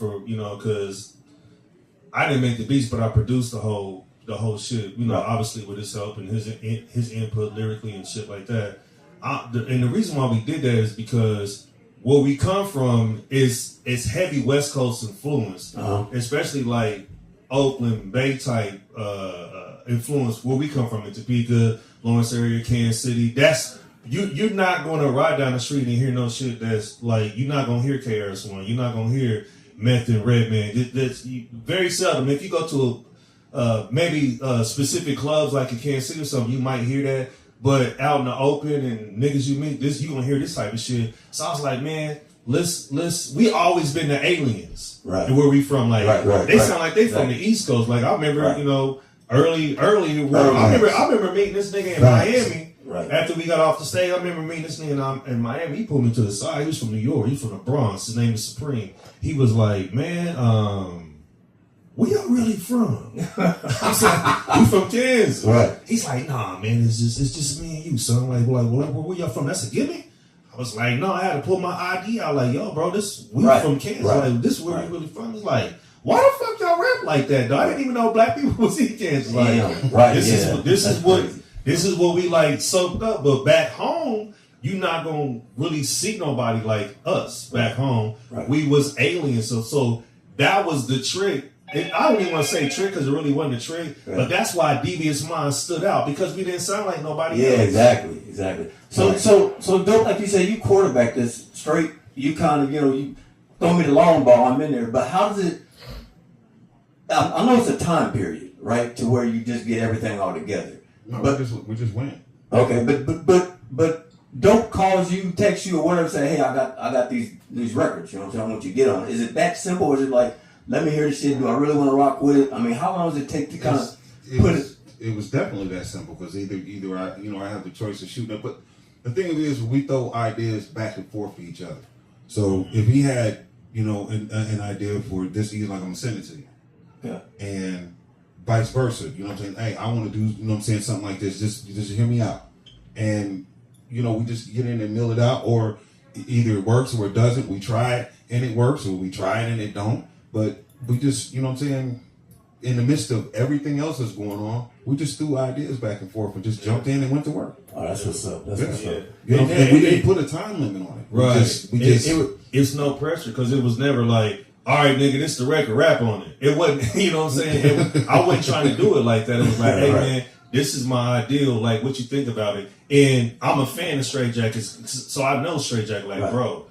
for, because I didn't make the beats, but I produced the whole shit. Obviously with his help and his input lyrically and shit like that. And the reason why we did that is because where we come from is heavy West Coast influence, especially like Oakland Bay type influence. Where we come from in Topeka, Lawrence area, Kansas City. That's you're not going to ride down the street and hear no shit that's like, you're not going to hear KRS-One. You're not going to hear Meth and Redman. That's very seldom. If you go to maybe specific clubs like in Kansas City or something, you might hear that. But out in the open and niggas you meet, you gonna hear this type of shit. So I was like, man, we always been the aliens. Right. And where we from, like they sound like they from the East Coast. Like I remember, early. I remember meeting this nigga in Miami. Right. After we got off the stage, I remember meeting this nigga in Miami. He pulled me to the side. He was from New York. He from the Bronx. His name is Supreme. He was like, man, where y'all really from? I was like, we from Kansas. Right. He's like, nah, man, it's just me and you, son. Like, where y'all from? That's a gimme? I was like, no, I had to pull my ID out. Like, yo, bro, we from Kansas. Like, this is where we really from. He's like, why the fuck y'all rap like that, though? I didn't even know black people was in Kansas. Like, this is what we like soaked up. But back home, you're not gonna really see nobody like us back home. Right. We was aliens, so that was the trick. I don't even want to say trick because it really wasn't a trick, but that's why Devious Mind stood out, because we didn't sound like nobody else. Yeah, exactly. So Dope, like you said, you quarterback this straight. You kind of, you throw me the long ball, I'm in there. But how does it? I know it's a time period, right, to where you just get everything all together. No, but we just went. Okay, but Dope calls you, texts you, or whatever, say, hey, I got these records. You know what I'm saying? I want you to get on it. Is it that simple, or is it like, let me hear this shit? Do I really want to rock with it? I mean, how long does it take to kind of put it? It was definitely that simple, because either I have the choice of shooting it. But the thing is, we throw ideas back and forth for each other. So if he had, an idea for this, he's like, I'm gonna send it to you. Yeah. And vice versa. You know what I'm saying? Hey, I want to do, something like this. Just hear me out. And we just get in and mill it out, or either it works or it doesn't. We try it and it works, or we try it and it don't. But we just, in the midst of everything else that's going on, we just threw ideas back and forth and just jumped in and went to work. Oh, that's what's up. That's what's up. And we didn't put a time limit on it. Right. It's no pressure, because it was never like, all right, nigga, this the record, rap on it. It wasn't, you know what I'm saying? I wasn't trying to do it like that. It was like, hey, man, this is my ideal. Like, what you think about it? And I'm a fan of Straight Jackets, so I know Straight Jacket. Like, bro,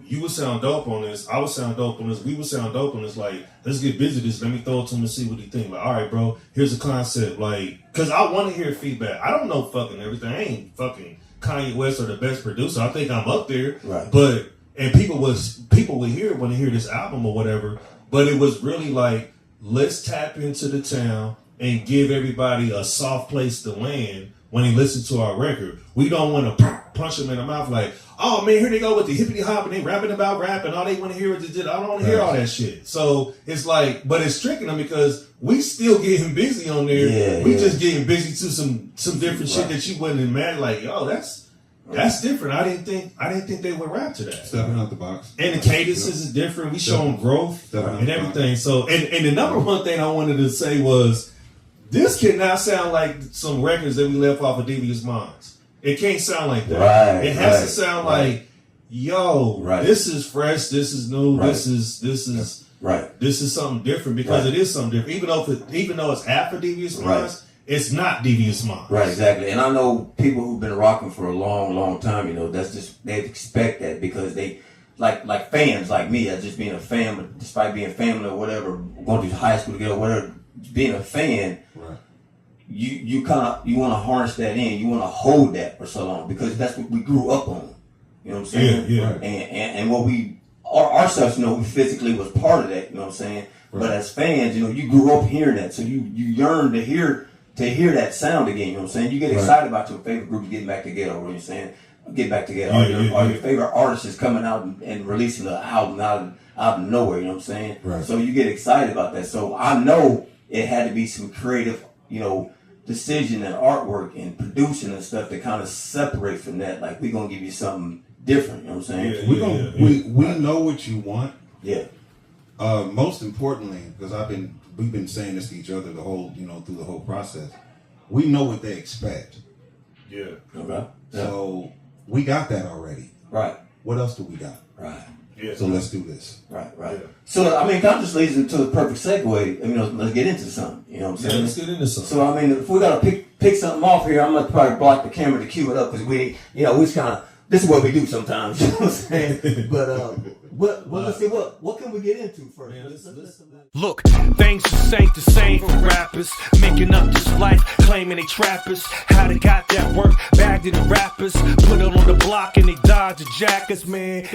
you would sound dope on this. I would sound dope on this. We would sound dope on this. Like, let's get busy with this. Let me throw it to him and see what he think. Like, all right, bro, here's a concept. Like, because I want to hear feedback. I don't know fucking everything. I ain't fucking Kanye West or the best producer. I think I'm up there. Right. But, and people would hear it when they hear this album or whatever. But it was really like, let's tap into the town and give everybody a soft place to land when they listen to our record. We don't want to punch them in the mouth like, oh man, here they go with the hippity hop and they rapping about rap and all they want to hear is I don't want to hear all that shit. So it's like, but it's tricking them because we still getting busy on there. We just getting busy to some different shit that you wouldn't imagine. Like, yo, that's different. I didn't think they would rap to that. Stepping out the box. And the cadences is different. We showing growth and everything. So and the number one thing I wanted to say was, this cannot sound like some records that we left off of Devious Minds. It can't sound like that. Right, it has to sound like, yo, this is fresh, this is new, this is something different, because it is something different. Even though it's half of Devious Minds, it's not Devious Minds. Right, exactly. And I know people who've been rocking for a long, long time, that's just, they expect that, because they like fans like me, as just being a fan, despite being family or whatever, going to high school together, whatever, being a fan, you want to harness that in. You want to hold that for so long, because that's what we grew up on. You know what I'm saying? Yeah. And what we ourselves, we physically was part of that. You know what I'm saying? Right. But as fans, you grew up hearing that, so you yearn to hear that sound again. You know what I'm saying? You get excited about your favorite group getting back together. What are you saying? Get back together. Are your favorite artists is coming out and releasing an album out of nowhere? You know what I'm saying? Right. So you get excited about that. So I know it had to be some creative, decision and artwork and producing and stuff that kind of separate from that. Like, we're gonna give you something different. You know what I'm saying? We know what you want. Yeah. Most importantly, because we've been saying this to each other the whole, through the whole process. We know what they expect. Yeah. Okay. So we got that already. Right. What else do we got? Right. Yeah. So let's do this. Right. Yeah. So I mean, kind of just leads into the perfect segue. Let's get into something. You know what I'm Yeah, saying? let's get into something. So I mean, if we gotta pick something off here, I'm gonna probably block the camera to cue it up because we just kind of this is what we do sometimes. You know what I'm saying? But let's see what can we get into first? Look, things just ain't the same for rappers. Making up this life, claiming they trappers. How they got that work, bagged in the rappers. Put it on the block and they dodge the jackets, man.